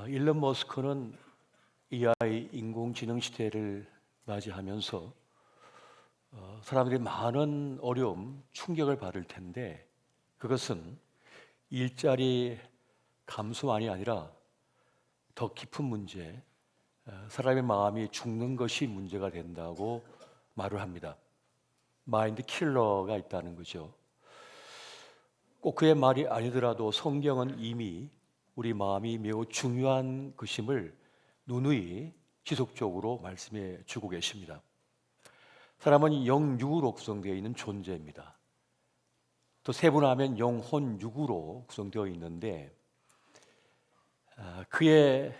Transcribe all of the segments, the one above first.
일론 머스크는 AI 인공지능 시대를 맞이하면서 사람들이 많은 어려움, 충격을 받을 텐데 그것은 일자리 감소만이 아니라 더 깊은 문제, 사람의 마음이 죽는 것이 문제가 된다고 말을 합니다. 마인드 킬러가 있다는 거죠. 꼭 그의 말이 아니더라도 성경은 이미 우리 마음이 매우 중요한 것임을 누누이 지속적으로 말씀해 주고 계십니다. 사람은 영육으로 구성되어 있는 존재입니다. 또 세분화하면 영혼 육으로 구성되어 있는데 그의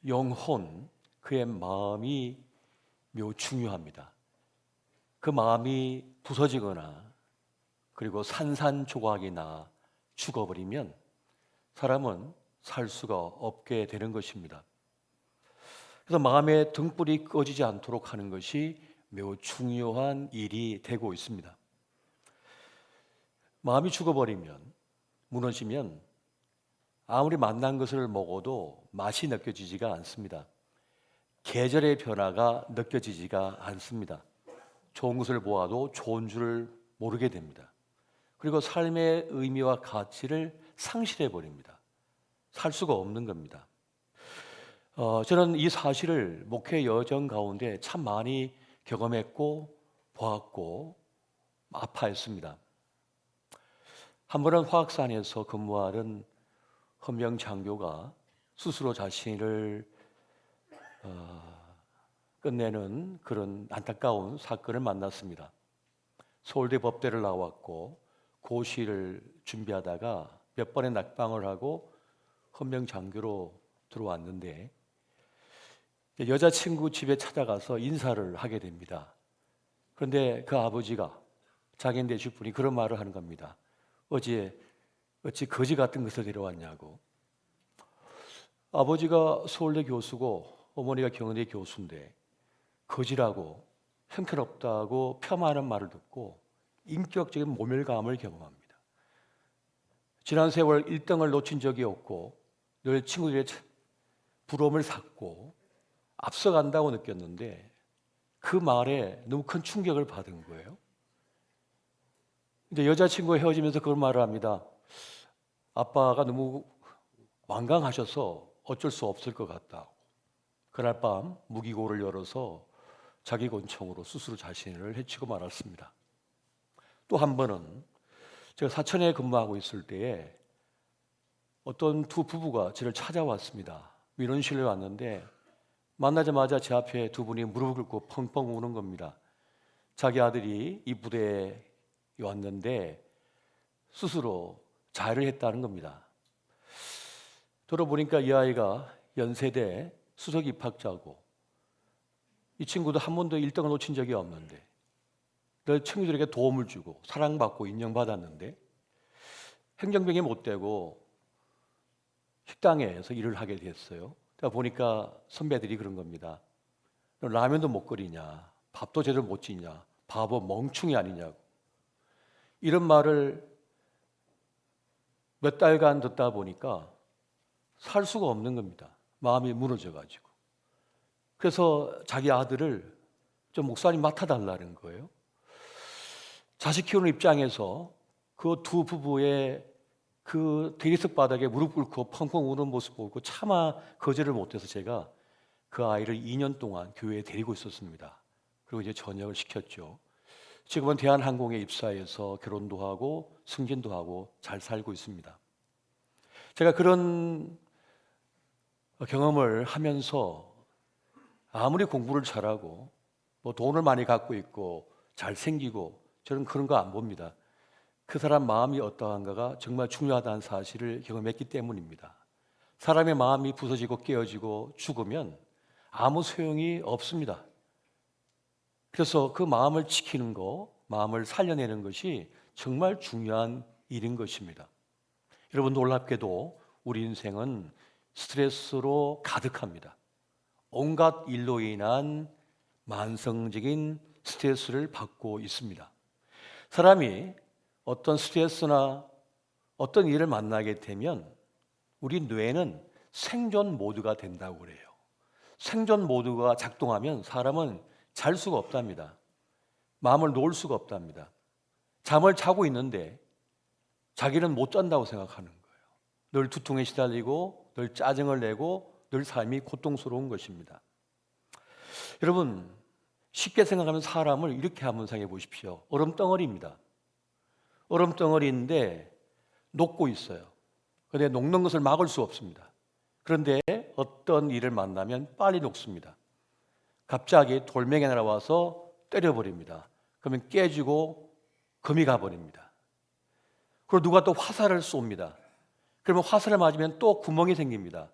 영혼, 그의 마음이 매우 중요합니다. 그 마음이 부서지거나 그리고 산산조각이나 죽어버리면 사람은 살 수가 없게 되는 것입니다. 그래서 마음의 등불이 꺼지지 않도록 하는 것이 매우 중요한 일이 되고 있습니다. 마음이 죽어버리면, 무너지면 아무리 맛난 것을 먹어도 맛이 느껴지지가 않습니다. 계절의 변화가 느껴지지가 않습니다. 좋은 것을 보아도 좋은 줄 모르게 됩니다. 그리고 삶의 의미와 가치를 상실해 버립니다. 살 수가 없는 겁니다. 저는 이 사실을 목회 여정 가운데 참 많이 경험했고 보았고 아파했습니다. 한 번은 화학산에서 근무하던 헌명 장교가 스스로 자신을 끝내는 그런 안타까운 사건을 만났습니다. 서울대 법대를 나왔고 고시를 준비하다가 몇 번의 낙방을 하고 헌명 장교로 들어왔는데 여자친구 집에 찾아가서 인사를 하게 됩니다. 그런데 그 아버지가, 자기는 되실 분이 그런 말을 하는 겁니다. 어찌 거지 같은 것을 데려왔냐고. 아버지가 서울대 교수고 어머니가 경희대 교수인데 거지라고 형편없다고 폄하하는 말을 듣고 인격적인 모멸감을 경험합니다. 지난 세월 1등을 놓친 적이 없고 늘 친구들의 부러움을 샀고 앞서간다고 느꼈는데 그 말에 너무 큰 충격을 받은 거예요. 이제 여자친구와 헤어지면서 그런 말을 합니다. 아빠가 너무 완강하셔서 어쩔 수 없을 것 같다고. 그날 밤 무기고를 열어서 자기 권총으로 스스로 자신을 해치고 말았습니다. 또 한 번은 제가 사천에 근무하고 있을 때에 어떤 두 부부가 저를 찾아왔습니다. 민원실에 왔는데 만나자마자 제 앞에 두 분이 무릎을 꿇고 펑펑 우는 겁니다. 자기 아들이 이 부대에 왔는데 스스로 자해를 했다는 겁니다. 들어보니까 이 아이가 연세대 수석 입학자고 이 친구도 한 번도 1등을 놓친 적이 없는데 늘 친구들에게 도움을 주고 사랑받고 인정받았는데 행정병이 못 되고 식당에서 일을 하게 됐어요. 그러다 보니까 선배들이 그런 겁니다. 너 라면도 못 끓이냐, 밥도 제대로 못 짓냐, 바보 멍충이 아니냐고. 이런 말을 몇 달간 듣다 보니까 살 수가 없는 겁니다. 마음이 무너져가지고. 그래서 자기 아들을 좀 목사님 맡아달라는 거예요. 자식 키우는 입장에서 그 두 부부의 그 대리석 바닥에 무릎 꿇고 펑펑 우는 모습 보고 차마 거절을 못해서 제가 그 아이를 2년 동안 교회에 데리고 있었습니다. 그리고 이제 전역을 시켰죠. 지금은 대한항공에 입사해서 결혼도 하고 승진도 하고 잘 살고 있습니다. 제가 그런 경험을 하면서 아무리 공부를 잘하고 뭐 돈을 많이 갖고 있고 잘생기고 저는 그런 거 안 봅니다. 그 사람 마음이 어떠한가가 정말 중요하다는 사실을 경험했기 때문입니다. 사람의 마음이 부서지고 깨어지고 죽으면 아무 소용이 없습니다. 그래서 그 마음을 지키는 거, 마음을 살려내는 것이 정말 중요한 일인 것입니다. 여러분, 놀랍게도 우리 인생은 스트레스로 가득합니다. 온갖 일로 인한 만성적인 스트레스를 받고 있습니다. 사람이 어떤 스트레스나 어떤 일을 만나게 되면 우리 뇌는 생존 모드가 된다고 그래요. 생존 모드가 작동하면 사람은 잘 수가 없답니다. 마음을 놓을 수가 없답니다. 잠을 자고 있는데 자기는 못 잔다고 생각하는 거예요. 늘 두통에 시달리고 늘 짜증을 내고 늘 삶이 고통스러운 것입니다. 여러분, 쉽게 생각하면 사람을 이렇게 한번 생각해 보십시오. 얼음덩어리입니다. 얼음덩어리인데 녹고 있어요. 그런데 녹는 것을 막을 수 없습니다. 그런데 어떤 일을 만나면 빨리 녹습니다. 갑자기 돌멩이 하나 와서 때려버립니다. 그러면 깨지고 금이 가버립니다. 그리고 누가 또 화살을 쏩니다. 그러면 화살을 맞으면 또 구멍이 생깁니다.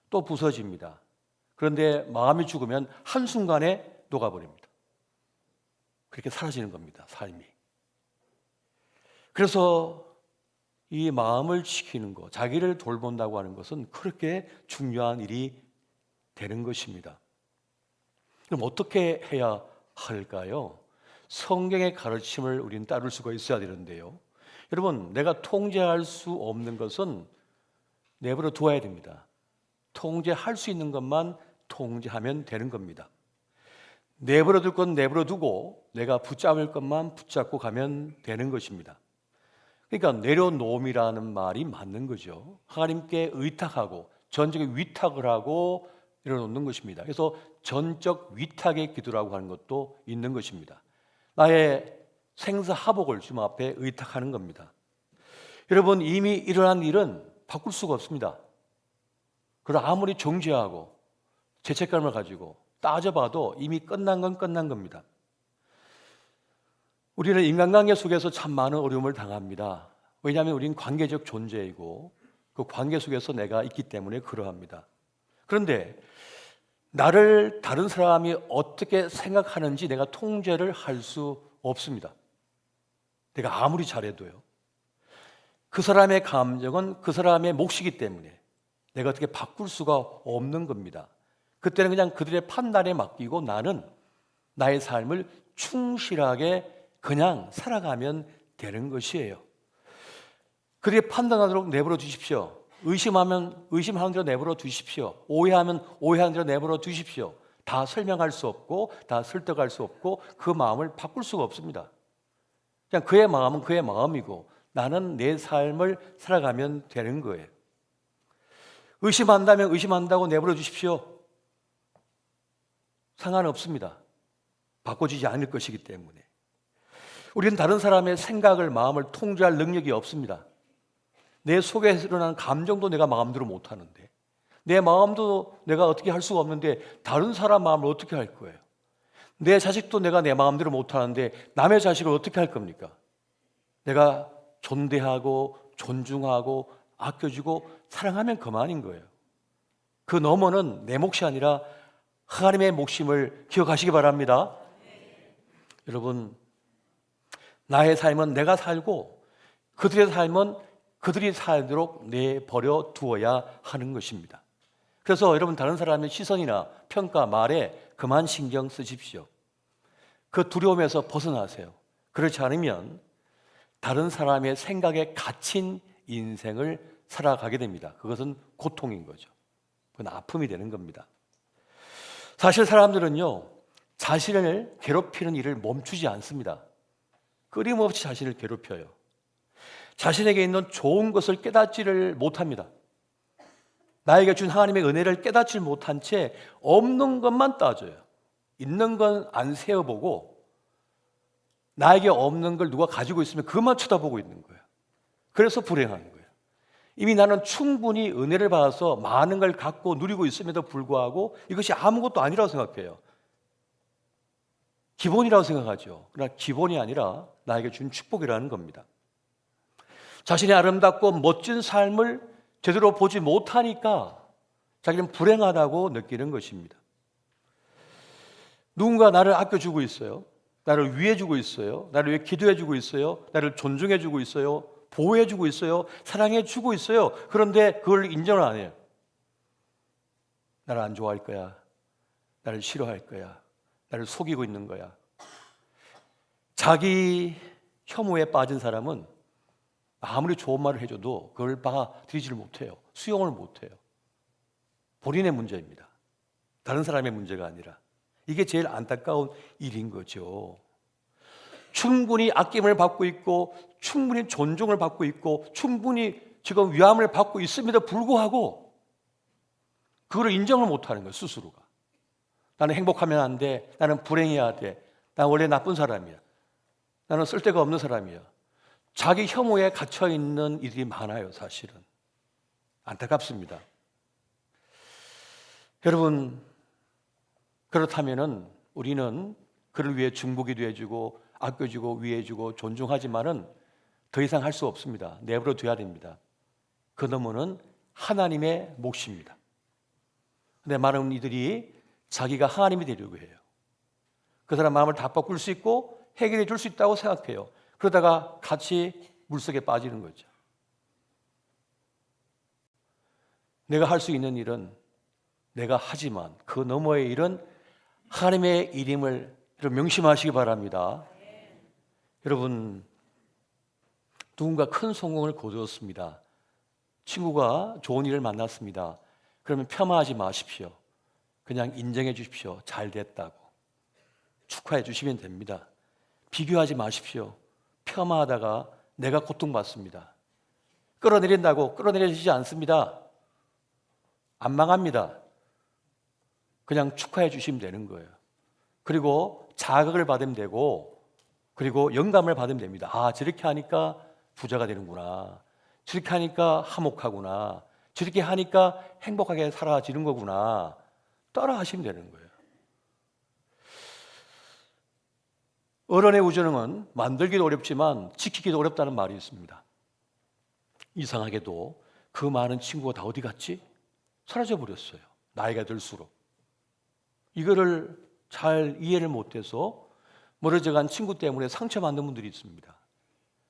또 부서집니다. 그런데 마음이 죽으면 한순간에 녹아버립니다. 그렇게 사라지는 겁니다, 삶이. 그래서 이 마음을 지키는 것, 자기를 돌본다고 하는 것은 그렇게 중요한 일이 되는 것입니다. 그럼 어떻게 해야 할까요? 성경의 가르침을 우리는 따를 수가 있어야 되는데요. 여러분, 내가 통제할 수 없는 것은 내버려 두어야 됩니다. 통제할 수 있는 것만 통제하면 되는 겁니다. 내버려 둘 건 내버려 두고 내가 붙잡을 것만 붙잡고 가면 되는 것입니다. 그러니까 내려놓음이라는 말이 맞는 거죠. 하나님께 의탁하고 전적인 위탁을 하고 내려놓는 것입니다. 그래서 전적 위탁의 기도라고 하는 것도 있는 것입니다. 나의 생사하복을 주님 앞에 의탁하는 겁니다. 여러분, 이미 일어난 일은 바꿀 수가 없습니다. 그러나 아무리 정죄하고 죄책감을 가지고 따져봐도 이미 끝난 건 끝난 겁니다. 우리는 인간관계 속에서 참 많은 어려움을 당합니다. 왜냐하면 우리는 관계적 존재이고 그 관계 속에서 내가 있기 때문에 그러합니다. 그런데 나를 다른 사람이 어떻게 생각하는지 내가 통제를 할 수 없습니다. 내가 아무리 잘해도요. 그 사람의 감정은 그 사람의 몫이기 때문에 내가 어떻게 바꿀 수가 없는 겁니다. 그때는 그냥 그들의 판단에 맡기고 나는 나의 삶을 충실하게 그냥 살아가면 되는 것이에요. 그들이 판단하도록 내버려 두십시오. 의심하면 의심하는 대로 내버려 두십시오. 오해하면 오해하는 대로 내버려 두십시오. 다 설명할 수 없고 다 설득할 수 없고 그 마음을 바꿀 수가 없습니다. 그냥 그의 마음은 그의 마음이고 나는 내 삶을 살아가면 되는 거예요. 의심한다면 의심한다고 내버려 주십시오. 상관없습니다. 바꿔지지 않을 것이기 때문에. 우리는 다른 사람의 생각을, 마음을 통제할 능력이 없습니다. 내 속에 일어나는 감정도 내가 마음대로 못하는데, 내 마음도 내가 어떻게 할 수가 없는데 다른 사람 마음을 어떻게 할 거예요? 내 자식도 내가 내 마음대로 못하는데 남의 자식을 어떻게 할 겁니까? 내가 존대하고 존중하고 아껴주고 사랑하면 그만인 거예요. 그 너머는 내 몫이 아니라 하나님의 몫임을 기억하시기 바랍니다. 여러분, 나의 삶은 내가 살고 그들의 삶은 그들이 살도록 내버려 두어야 하는 것입니다. 그래서 여러분, 다른 사람의 시선이나 평가, 말에 그만 신경 쓰십시오. 그 두려움에서 벗어나세요. 그렇지 않으면 다른 사람의 생각에 갇힌 인생을 살아가게 됩니다. 그것은 고통인 거죠. 그건 아픔이 되는 겁니다. 사실 사람들은요, 자신을 괴롭히는 일을 멈추지 않습니다. 끊임없이 자신을 괴롭혀요. 자신에게 있는 좋은 것을 깨닫지를 못합니다. 나에게 준 하나님의 은혜를 깨닫지 못한 채 없는 것만 따져요. 있는 건 안 세어보고 나에게 없는 걸 누가 가지고 있으면 그것만 쳐다보고 있는 거예요. 그래서 불행한 거예요. 이미 나는 충분히 은혜를 받아서 많은 걸 갖고 누리고 있음에도 불구하고 이것이 아무것도 아니라고 생각해요. 기본이라고 생각하죠. 그러나 기본이 아니라 나에게 준 축복이라는 겁니다. 자신의 아름답고 멋진 삶을 제대로 보지 못하니까 자기는 불행하다고 느끼는 것입니다. 누군가 나를 아껴주고 있어요. 나를 위해주고 있어요. 나를 위해 기도해주고 있어요. 나를 존중해주고 있어요. 보호해주고 있어요. 사랑해주고 있어요. 그런데 그걸 인정을 안 해요. 나를 안 좋아할 거야. 나를 싫어할 거야. 나를 속이고 있는 거야. 자기 혐오에 빠진 사람은 아무리 좋은 말을 해줘도 그걸 받아들이지를 못해요. 수용을 못해요. 본인의 문제입니다. 다른 사람의 문제가 아니라. 이게 제일 안타까운 일인 거죠. 충분히 아낌을 받고 있고 충분히 존중을 받고 있고 충분히 지금 위함을 받고 있음에도 불구하고 그걸 인정을 못하는 거예요. 스스로가. 나는 행복하면 안 돼. 나는 불행해야 돼. 난 원래 나쁜 사람이야. 나는 쓸데가 없는 사람이야. 자기 혐오에 갇혀있는 일이 많아요. 사실은. 안타깝습니다. 여러분, 그렇다면은 우리는 그를 위해 중보기도 해주고 아껴주고 위해주고 존중하지만은 더 이상 할 수 없습니다. 내버려 둬야 됩니다. 그 너머는 하나님의 몫입니다. 근데 많은 이들이 자기가 하나님이 되려고 해요. 그 사람 마음을 다 바꿀 수 있고 해결해 줄 수 있다고 생각해요. 그러다가 같이 물속에 빠지는 거죠. 내가 할 수 있는 일은 내가 하지만 그 너머의 일은 하나님의 일임을 명심하시기 바랍니다. 여러분, 누군가 큰 성공을 거두었습니다. 친구가 좋은 일을 만났습니다. 그러면 폄하하지 마십시오. 그냥 인정해 주십시오. 잘 됐다고. 축하해 주시면 됩니다. 비교하지 마십시오. 폄하하다가 내가 고통받습니다. 끌어내린다고 끌어내리지 않습니다. 안 망합니다. 그냥 축하해 주시면 되는 거예요. 그리고 자극을 받으면 되고 그리고 영감을 받으면 됩니다. 아, 저렇게 하니까 부자가 되는구나. 저렇게 하니까 화목하구나. 저렇게 하니까 행복하게 살아지는 거구나. 따라 하시면 되는 거예요. 어른의 우정은 만들기도 어렵지만 지키기도 어렵다는 말이 있습니다. 이상하게도 그 많은 친구가 다 어디 갔지? 사라져 버렸어요. 나이가 들수록. 이거를 잘 이해를 못해서 멀어져간 친구 때문에 상처받는 분들이 있습니다.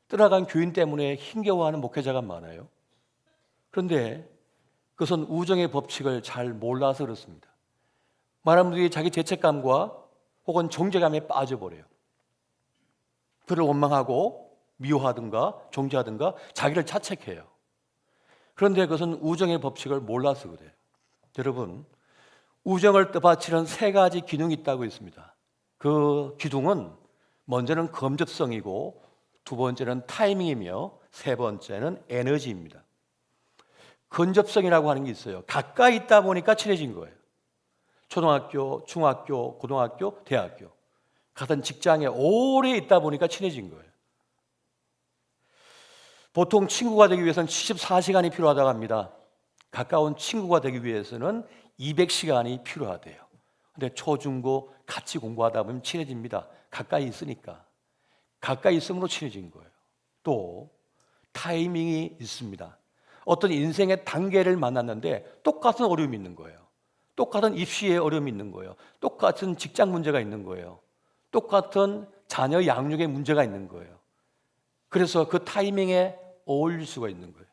떠나간 교인 때문에 힘겨워하는 목회자가 많아요. 그런데 그것은 우정의 법칙을 잘 몰라서 그렇습니다. 많은 분들이 자기 죄책감과 혹은 정죄감에 빠져버려요. 그를 원망하고 미워하든가 정죄하든가 자기를 자책해요. 그런데 그것은 우정의 법칙을 몰라서 그래요. 여러분, 우정을 떠받치는 세 가지 기둥이 있다고 있습니다. 그 기둥은 먼저는 검접성이고 두 번째는 타이밍이며 세 번째는 에너지입니다. 근접성이라고 하는 게 있어요. 가까이 있다 보니까 친해진 거예요. 초등학교, 중학교, 고등학교, 대학교 같은 직장에 오래 있다 보니까 친해진 거예요. 보통 친구가 되기 위해서는 74시간이 필요하다고 합니다. 가까운 친구가 되기 위해서는 200시간이 필요하대요. 근데 초중고 같이 공부하다 보면 친해집니다. 가까이 있으니까. 가까이 있음으로 친해진 거예요. 또 타이밍이 있습니다. 어떤 인생의 단계를 만났는데 똑같은 어려움이 있는 거예요. 똑같은 입시에 어려움이 있는 거예요. 똑같은 직장 문제가 있는 거예요. 똑같은 자녀 양육에 문제가 있는 거예요. 그래서 그 타이밍에 어울릴 수가 있는 거예요.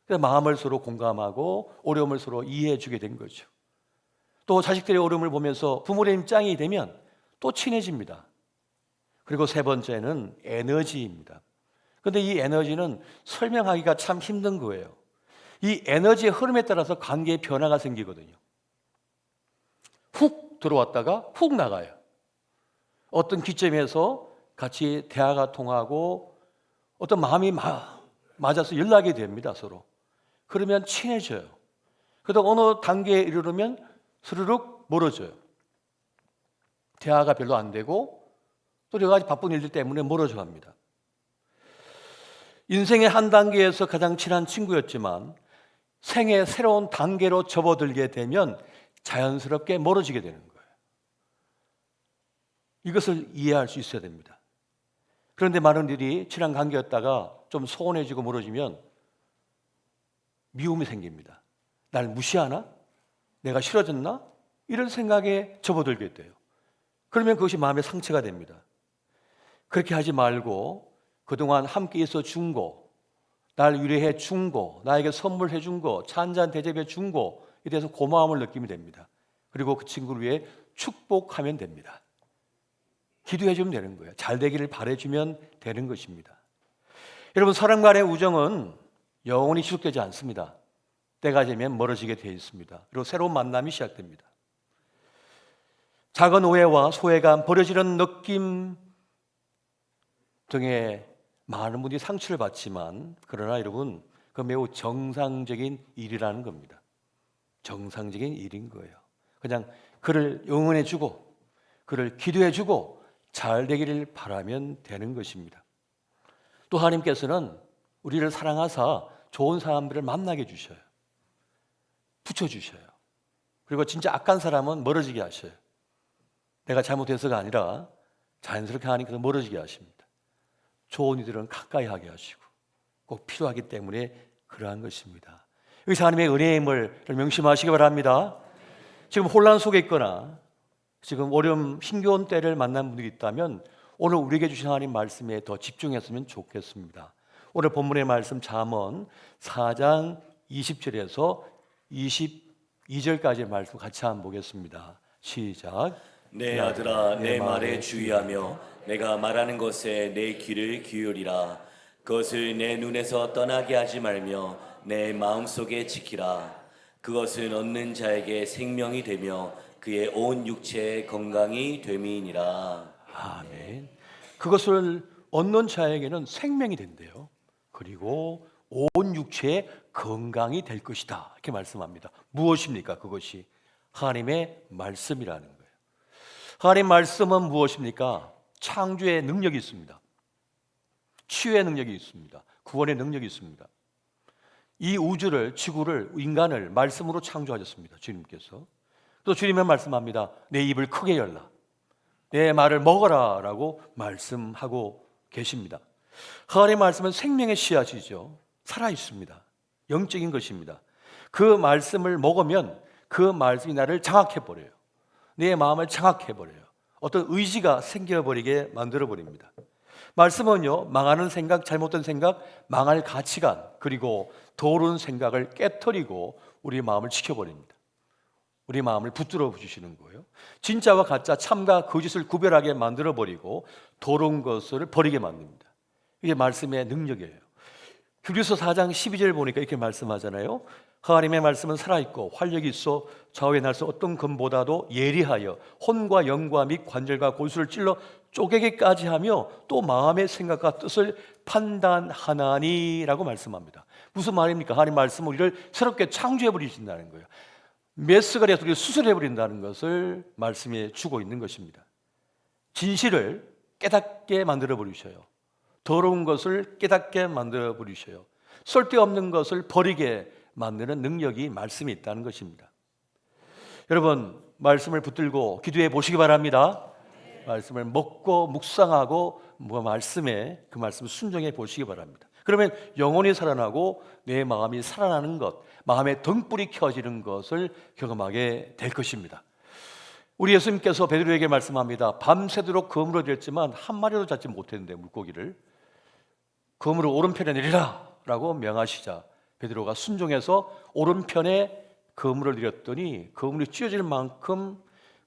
그래서 마음을 서로 공감하고 어려움을 서로 이해해 주게 된 거죠. 또 자식들의 어려움을 보면서 부모의 입장이 되면 또 친해집니다. 그리고 세 번째는 에너지입니다. 그런데 이 에너지는 설명하기가 참 힘든 거예요. 이 에너지의 흐름에 따라서 관계에 변화가 생기거든요. 훅 들어왔다가 훅 나가요. 어떤 기점에서 같이 대화가 통하고 어떤 마음이 맞아서 연락이 됩니다, 서로. 그러면 친해져요. 그러다 어느 단계에 이르르면 스르륵 멀어져요. 대화가 별로 안 되고 또 여러 가지 바쁜 일들 때문에 멀어져 갑니다. 인생의 한 단계에서 가장 친한 친구였지만 생의 새로운 단계로 접어들게 되면 자연스럽게 멀어지게 되는 거예요. 이것을 이해할 수 있어야 됩니다. 그런데 많은 일이 친한 관계였다가 좀 소원해지고 멀어지면 미움이 생깁니다. 날 무시하나? 내가 싫어졌나? 이런 생각에 접어들게 돼요. 그러면 그것이 마음의 상처가 됩니다. 그렇게 하지 말고 그동안 함께 있어 준 거, 날 위로해 준 거, 나에게 선물해 준 거, 차 한잔 대접해 준 거에 대해서 고마움을 느끼면 됩니다. 그리고 그 친구를 위해 축복하면 됩니다. 기도해 주면 되는 거예요. 잘 되기를 바라주면 되는 것입니다. 여러분, 사람 간의 우정은 영원히 지속되지 않습니다. 때가 되면 멀어지게 되어 있습니다. 그리고 새로운 만남이 시작됩니다. 작은 오해와 소외감, 버려지는 느낌 등에 많은 분들이 상처를 받지만, 그러나 여러분, 그 매우 정상적인 일이라는 겁니다. 정상적인 일인 거예요. 그냥 그를 응원해주고 그를 기도해주고 잘 되기를 바라면 되는 것입니다. 또 하나님께서는 우리를 사랑하사 좋은 사람들을 만나게 해주셔요. 붙여주셔요. 그리고 진짜 악한 사람은 멀어지게 하셔요. 내가 잘못해서가 아니라 자연스럽게 하나님께서 멀어지게 하십니다. 좋은 이들은 가까이 하게 하시고 꼭 필요하기 때문에 그러한 것입니다. 여기서 하나님의 은혜의 힘을 명심하시기 바랍니다. 지금 혼란 속에 있거나 지금 어려움, 힘겨운 때를 만난 분들이 있다면 오늘 우리에게 주신 하나님 말씀에 더 집중했으면 좋겠습니다. 오늘 본문의 말씀 잠언 4장 20절에서 22절까지의 말씀 같이 한번 보겠습니다. 시작. 내 아들아 내 말에 주의하며 내가 말하는 것에 내 귀를 기울이라. 그것을 내 눈에서 떠나게 하지 말며 내 마음속에 지키라. 그것은 얻는 자에게 생명이 되며 그의 온 육체의 건강이 됨이니라. 아멘. 그것을 얻는 자에게는 생명이 된대요. 그리고 온 육체의 건강이 될 것이다. 이렇게 말씀합니다. 무엇입니까? 그것이 하나님의 말씀이라는 거예요. 하나님 말씀은 무엇입니까? 창조의 능력이 있습니다. 치유의 능력이 있습니다. 구원의 능력이 있습니다. 이 우주를, 지구를, 인간을 말씀으로 창조하셨습니다. 주님께서. 또 주님은 말씀합니다. 내 입을 크게 열라. 내 말을 먹어라 라고 말씀하고 계십니다. 하나님의 말씀은 생명의 씨앗이죠. 살아있습니다. 영적인 것입니다. 그 말씀을 먹으면 그 말씀이 나를 장악해버려요. 내 마음을 장악해버려요. 어떤 의지가 생겨버리게 만들어버립니다. 말씀은요, 망하는 생각, 잘못된 생각, 망할 가치관, 그리고 도른 생각을 깨트리고 우리 마음을 지켜버립니다. 우리 마음을 붙들어 주시는 거예요. 진짜와 가짜, 참과 거짓을 구별하게 만들어버리고 도른 것을 버리게 만듭니다. 이게 말씀의 능력이에요. 히브리서 4장 12절 보니까 이렇게 말씀하잖아요. 하나님의 말씀은 살아있고 활력이 있어 좌우의 날서 어떤 검보다도 예리하여 혼과 영과 및 관절과 골수를 찔러 쪼개기까지 하며 또 마음의 생각과 뜻을 판단하나니라고 말씀합니다. 무슨 말입니까? 하나님 말씀은 우리를 새롭게 창조해 버리신다는 거예요. 메스가 돼서 우리를 수술해 버린다는 것을 말씀해 주고 있는 것입니다. 진실을 깨닫게 만들어 버리셔요. 더러운 것을 깨닫게 만들어 버리셔요. 쓸데없는 것을 버리게 만드는 능력이 말씀에 있다는 것입니다. 여러분, 말씀을 붙들고 기도해 보시기 바랍니다. 말씀을 먹고 묵상하고 그 말씀을 순종해 보시기 바랍니다. 그러면 영혼이 살아나고 내 마음이 살아나는 것, 마음의 등불이 켜지는 것을 경험하게 될 것입니다. 우리 예수님께서 베드로에게 말씀합니다. 밤새도록 그물을 들였지만 한 마리도 잡지 못했는데 물고기를 그물을 오른편에 내리라 라고 명하시자 베드로가 순종해서 오른편에 그물을 들였더니 그물이 찢어질 만큼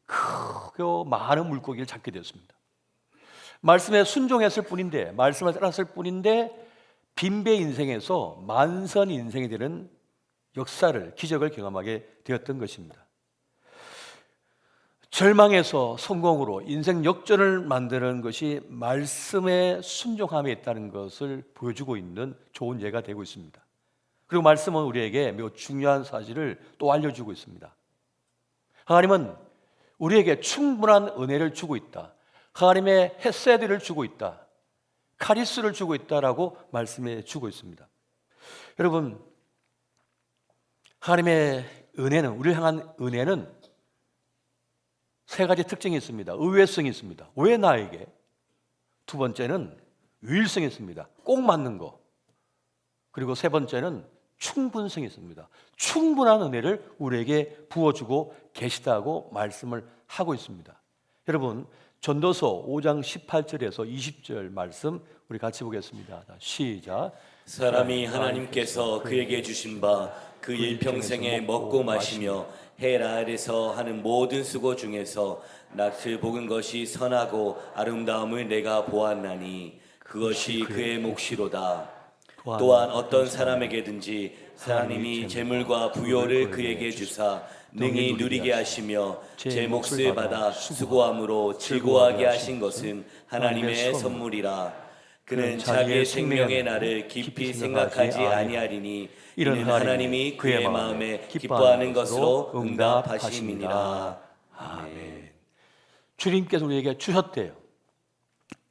크게 많은 물고기를 잡게 되었습니다. 말씀에 순종했을 뿐인데, 말씀을 따랐을 뿐인데 빈배 인생에서 만선 인생이 되는 역사를, 기적을 경험하게 되었던 것입니다. 절망에서 성공으로 인생 역전을 만드는 것이 말씀에 순종함에 있다는 것을 보여주고 있는 좋은 예가 되고 있습니다. 그리고 말씀은 우리에게 매우 중요한 사실을 또 알려주고 있습니다. 하나님은 우리에게 충분한 은혜를 주고 있다. 하나님의 헤세드를 주고 있다. 카리스를 주고 있다라고 말씀해 주고 있습니다. 여러분, 하나님의 은혜는, 우리를 향한 은혜는 세 가지 특징이 있습니다. 의외성이 있습니다. 왜 나에게? 두 번째는 유일성이 있습니다. 꼭 맞는 거. 그리고 세 번째는 충분성이 있습니다. 충분한 은혜를 우리에게 부어주고 계시다고 말씀을 하고 있습니다. 여러분, 전도서 5장 18절에서 20절 말씀 우리 같이 보겠습니다. 시작. 사람이 하나님께서 그에게 주신 바 그 일평생에 먹고 마시며 해 아래서 하는 모든 수고 중에서 낯을 복은 것이 선하고 아름다움을 내가 보았나니 그것이 그의 몫이로다. 또한 어떤 사람에게든지 하나님이 재물과 부요를 그에게 주사 능히 누리게 하시며 제 몫을 받아 수고함으로 즐거워하게 하신 것은 하나님의 선물이라. 그는 자기의 생명의 날을 깊이 생각하지 아니하리니 이는 하나님이 그의 마음에 기뻐하는 것으로 응답하심이니라. 아멘. 주님께서 우리에게 주셨대요.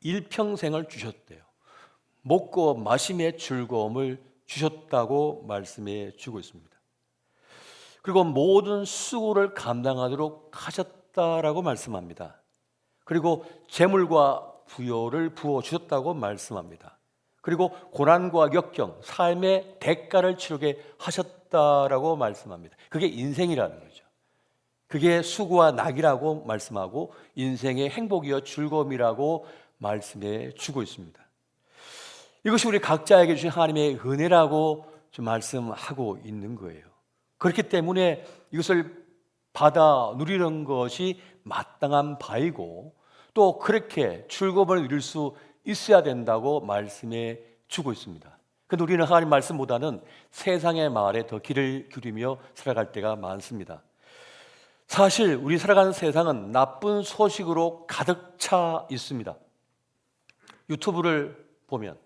일평생을 주셨대요. 먹고 마심의 즐거움을 주셨다고 말씀해 주고 있습니다. 그리고 모든 수고를 감당하도록 하셨다라고 말씀합니다. 그리고 재물과 부요를 부어 주셨다고 말씀합니다. 그리고 고난과 역경, 삶의 대가를 치르게 하셨다라고 말씀합니다. 그게 인생이라는 거죠. 그게 수고와 낙이라고 말씀하고 인생의 행복이요 즐거움이라고 말씀해 주고 있습니다. 이것이 우리 각자에게 주신 하나님의 은혜라고 좀 말씀하고 있는 거예요. 그렇기 때문에 이것을 받아 누리는 것이 마땅한 바이고 또 그렇게 즐거움을 누릴 수 있어야 된다고 말씀해 주고 있습니다. 그런데 우리는 하나님 말씀보다는 세상의 말에 더 귀를 기울이며 살아갈 때가 많습니다. 사실 우리 살아가는 세상은 나쁜 소식으로 가득 차 있습니다. 유튜브를 보면,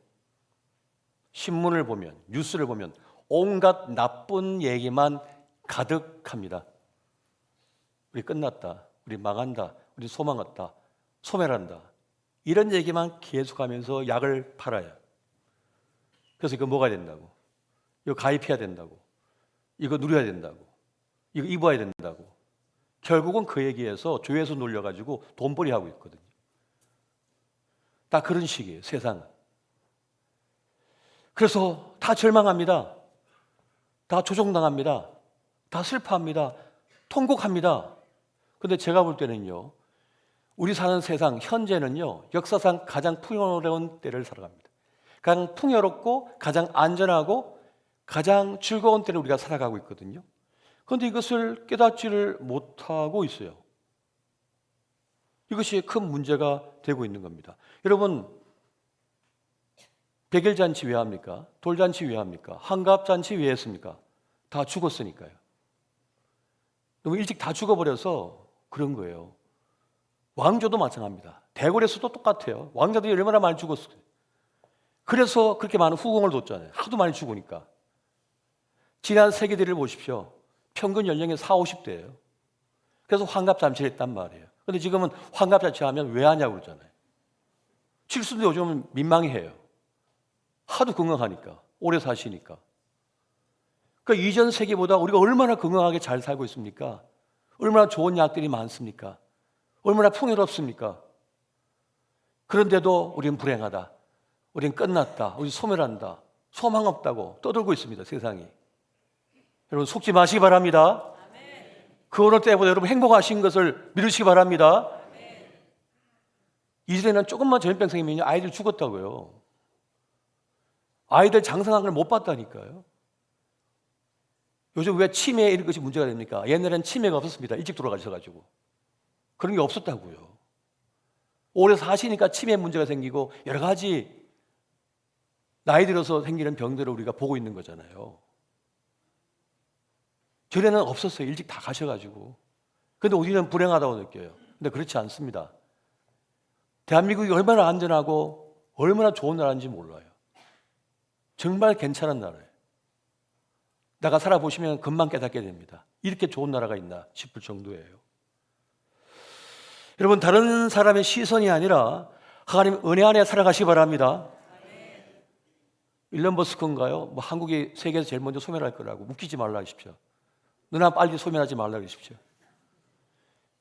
신문을 보면, 뉴스를 보면 온갖 나쁜 얘기만 가득합니다. 우리 끝났다, 우리 망한다, 우리 소망했다, 소멸한다, 이런 얘기만 계속하면서 약을 팔아요. 그래서 이거 먹어야 된다고, 이거 가입해야 된다고, 이거 누려야 된다고, 이거 입어야 된다고, 결국은 그 얘기에서 조회수 놀려가지고 돈벌이 하고 있거든요. 다 그런 식이에요, 세상은. 그래서 다 절망합니다. 다 조종당합니다. 다 슬퍼합니다. 통곡합니다. 그런데 제가 볼 때는요, 우리 사는 세상 현재는요, 역사상 가장 풍요로운 때를 살아갑니다. 가장 풍요롭고 가장 안전하고 가장 즐거운 때를 우리가 살아가고 있거든요. 그런데 이것을 깨닫지를 못하고 있어요. 이것이 큰 문제가 되고 있는 겁니다. 여러분, 백일잔치 왜 합니까? 돌잔치 왜 합니까? 환갑잔치 왜 했습니까? 다 죽었으니까요. 너무 일찍 다 죽어버려서 그런 거예요. 왕조도 마찬가지입니다. 대궐에서도 똑같아요. 왕자들이 얼마나 많이 죽었어요. 그래서 그렇게 많은 후궁을 뒀잖아요. 하도 많이 죽으니까. 지난 세기들을 보십시오. 평균 연령이 40, 50대예요. 그래서 환갑잔치를 했단 말이에요. 그런데 지금은 환갑잔치 하면 왜 하냐고 그러잖아요. 칠수도 요즘은 민망해해요. 하도 건강하니까, 오래 사시니까. 그러니까 이전 세기보다 우리가 얼마나 건강하게 잘 살고 있습니까? 얼마나 좋은 약들이 많습니까? 얼마나 풍요롭습니까? 그런데도 우리는 불행하다, 우리는 끝났다, 우리 소멸한다, 소망 없다고 떠들고 있습니다, 세상이. 여러분 속지 마시기 바랍니다. 그 어느 때보다 여러분 행복하신 것을 믿으시기 바랍니다. 이전에는 조금만 전염병 생기면 아이들 죽었다고요. 아이들 장성한 걸 못 봤다니까요. 요즘 왜 치매 이런 것이 문제가 됩니까? 옛날에는 치매가 없었습니다. 일찍 돌아가셔가지고. 그런 게 없었다고요. 오래 사시니까 치매 문제가 생기고 여러 가지 나이 들어서 생기는 병들을 우리가 보고 있는 거잖아요. 전에는 없었어요. 일찍 다 가셔가지고. 그런데 우리는 불행하다고 느껴요. 근데 그렇지 않습니다. 대한민국이 얼마나 안전하고 얼마나 좋은 나라인지 몰라요. 정말 괜찮은 나라예요. 나가 살아보시면 금방 깨닫게 됩니다. 이렇게 좋은 나라가 있나 싶을 정도예요. 여러분, 다른 사람의 시선이 아니라 하나님 은혜 안에 살아가시기 바랍니다. 일론 머스크인가요? 뭐 한국이 세계에서 제일 먼저 소멸할 거라고 웃기지 말라 하십시오. 누나 빨리 소멸하지 말라 그러십시오.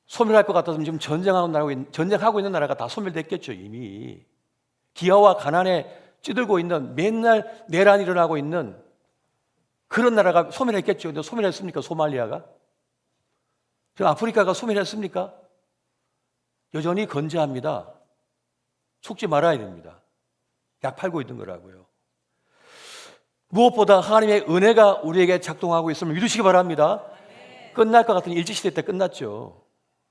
소멸할 것 같아서 지금 전쟁하고 있는 나라가 다 소멸됐겠죠, 이미. 기아와 가난에 찌들고 있는, 맨날 내란이 일어나고 있는 그런 나라가 소멸했겠죠. 근데 소멸했습니까? 소말리아가? 지금 아프리카가 소멸했습니까? 여전히 건재합니다. 속지 말아야 됩니다. 약 팔고 있는 거라고요. 무엇보다 하나님의 은혜가 우리에게 작동하고 있음을 믿으시기 바랍니다. 끝날 것 같은 일제시대 때 끝났죠.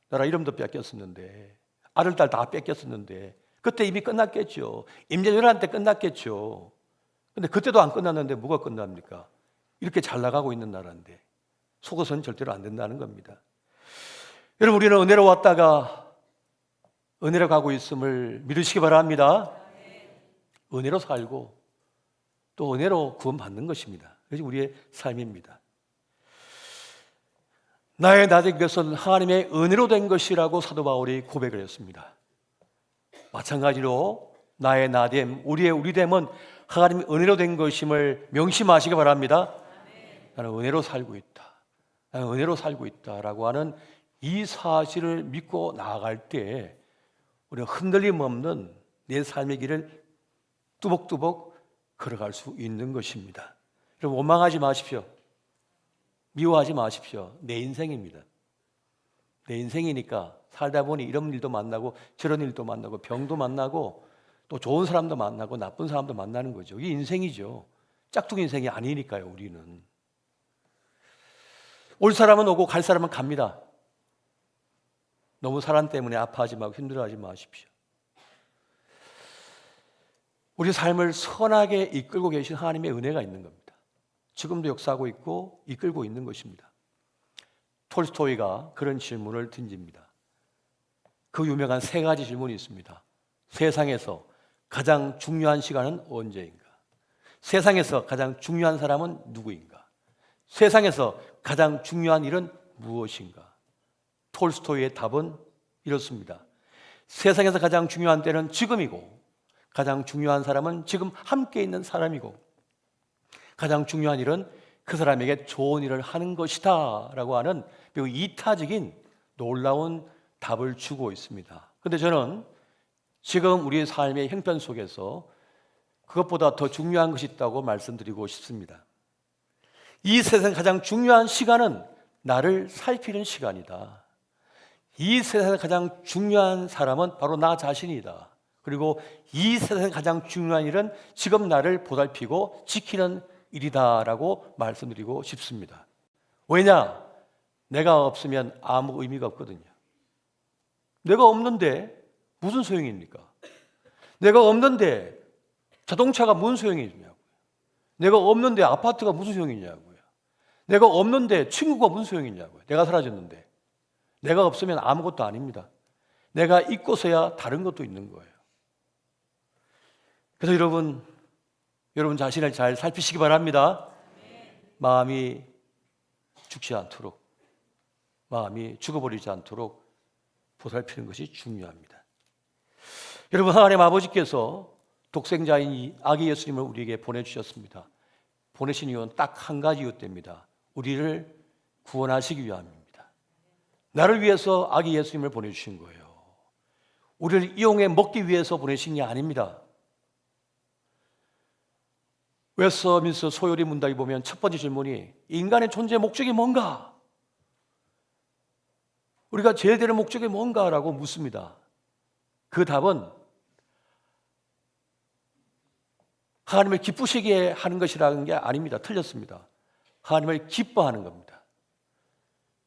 나라 이름도 뺏겼었는데, 아들, 딸 다 뺏겼었는데, 그때 이미 끝났겠죠. 임진왜란 때 끝났겠죠. 근데 그때도 안 끝났는데 뭐가 끝납니까? 이렇게 잘 나가고 있는 나라인데 속어서는 절대로 안 된다는 겁니다. 여러분, 우리는 은혜로 왔다가 은혜로 가고 있음을 믿으시기 바랍니다. 은혜로 살고 또 은혜로 구원받는 것입니다. 그것이 우리의 삶입니다. 나의 나된 것은 하나님의 은혜로 된 것이라고 사도 바울이 고백을 했습니다. 마찬가지로 나의 나됨, 우리의 우리됨은 하나님의 은혜로 된 것임을 명심하시기 바랍니다. 나는 은혜로 살고 있다. 나는 은혜로 살고 있다라고 하는 이 사실을 믿고 나아갈 때 우리는 흔들림 없는 내 삶의 길을 뚜벅뚜벅 걸어갈 수 있는 것입니다. 여러분, 원망하지 마십시오. 미워하지 마십시오. 내 인생입니다. 내 인생이니까 살다 보니 이런 일도 만나고 저런 일도 만나고 병도 만나고 또 좋은 사람도 만나고 나쁜 사람도 만나는 거죠. 이게 인생이죠. 짝퉁 인생이 아니니까요. 우리는 올 사람은 오고 갈 사람은 갑니다. 너무 사람 때문에 아파하지 말고 힘들어하지 마십시오. 우리 삶을 선하게 이끌고 계신 하나님의 은혜가 있는 겁니다. 지금도 역사하고 있고 이끌고 있는 것입니다. 톨스토이가 그런 질문을 던집니다. 그 유명한 세 가지 질문이 있습니다. 세상에서 가장 중요한 시간은 언제인가? 세상에서 가장 중요한 사람은 누구인가? 세상에서 가장 중요한 일은 무엇인가? 톨스토이의 답은 이렇습니다. 세상에서 가장 중요한 때는 지금이고 가장 중요한 사람은 지금 함께 있는 사람이고 가장 중요한 일은 그 사람에게 좋은 일을 하는 것이다 라고 하는 매우 이타적인 놀라운 답을 주고 있습니다. 그런데 저는 지금 우리의 삶의 형편 속에서 그것보다 더 중요한 것이 있다고 말씀드리고 싶습니다. 이 세상 가장 중요한 시간은 나를 살피는 시간이다. 이 세상에서 가장 중요한 사람은 바로 나 자신이다. 그리고 이 세상에서 가장 중요한 일은 지금 나를 보살피고 지키는 일이다라고 말씀드리고 싶습니다. 왜냐? 내가 없으면 아무 의미가 없거든요. 내가 없는데 무슨 소용입니까? 내가 없는데 자동차가 무슨 소용이 있냐고요. 내가 없는데 아파트가 무슨 소용이 있냐고요. 내가 없는데 친구가 무슨 소용이 있냐고요. 내가 사라졌는데. 내가 없으면 아무것도 아닙니다. 내가 있고서야 다른 것도 있는 거예요. 그래서 여러분 자신을 잘 살피시기 바랍니다. 마음이 죽지 않도록, 마음이 죽어버리지 않도록 보살피는 것이 중요합니다. 여러분, 하나님 아버지께서 독생자인 이 아기 예수님을 우리에게 보내주셨습니다. 보내신 이유는 딱 한 가지 이유 때입니다. 우리를 구원하시기 위함입니다. 나를 위해서 아기 예수님을 보내주신 거예요. 우리를 이용해 먹기 위해서 보내신 게 아닙니다. 웨스트민스터 소요리 문답에 보면 첫 번째 질문이 인간의 존재의 목적이 뭔가? 우리가 제일 되는 목적이 뭔가라고 묻습니다. 그 답은 하나님을 기쁘시게 하는 것이라는 게 아닙니다. 틀렸습니다. 하나님을 기뻐하는 겁니다.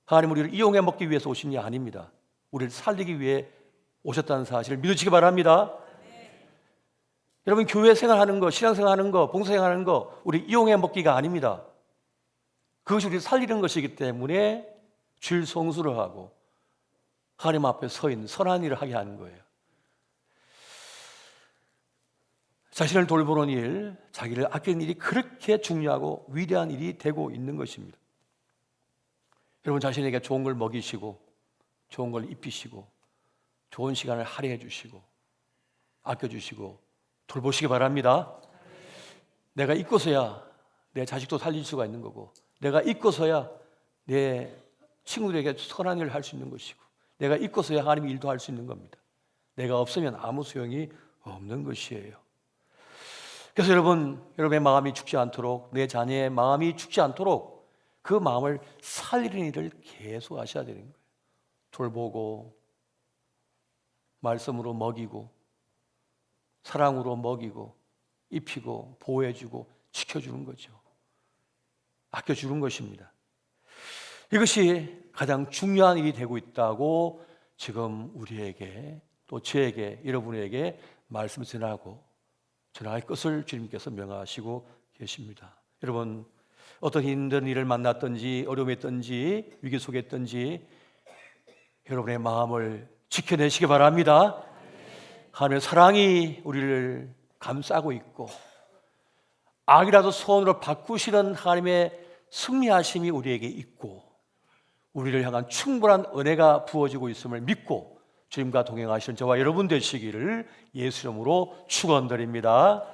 하나님 우리를 이용해 먹기 위해서 오신 게 아닙니다. 우리를 살리기 위해 오셨다는 사실을 믿으시기 바랍니다. 여러분, 교회 생활하는 거, 신앙생활 하는 거, 봉사생활 하는 거 우리 이용해 먹기가 아닙니다. 그것이 우리를 살리는 것이기 때문에 주일 성수를 하고 하나님 앞에 서 있는 선한 일을 하게 하는 거예요. 자신을 돌보는 일, 자기를 아끼는 일이 그렇게 중요하고 위대한 일이 되고 있는 것입니다. 여러분, 자신에게 좋은 걸 먹이시고 좋은 걸 입히시고 좋은 시간을 할애해 주시고 아껴주시고 돌보시기 바랍니다. 내가 있고서야 내 자식도 살릴 수가 있는 거고, 내가 있고서야 내 친구들에게 선한 일을 할 수 있는 것이고, 내가 있고서야 하나님의 일도 할 수 있는 겁니다. 내가 없으면 아무 소용이 없는 것이에요. 그래서 여러분의 마음이 죽지 않도록, 내 자녀의 마음이 죽지 않도록 그 마음을 살리는 일을 계속 하셔야 되는 거예요. 돌보고 말씀으로 먹이고 사랑으로 먹이고 입히고 보호해주고 지켜주는 거죠. 아껴주는 것입니다. 이것이 가장 중요한 일이 되고 있다고 지금 우리에게 또 저에게 여러분에게 말씀 전하고 전할 것을 주님께서 명하시고 계십니다. 여러분, 어떤 힘든 일을 만났든지 어려움이 있든지 위기 속에 있든지 여러분의 마음을 지켜내시기 바랍니다. 하나님의 사랑이 우리를 감싸고 있고 악이라도 소원으로 바꾸시는 하나님의 승리하심이 우리에게 있고 우리를 향한 충분한 은혜가 부어지고 있음을 믿고 주님과 동행하시는 저와 여러분 되시기를 예수 이름으로 축원드립니다.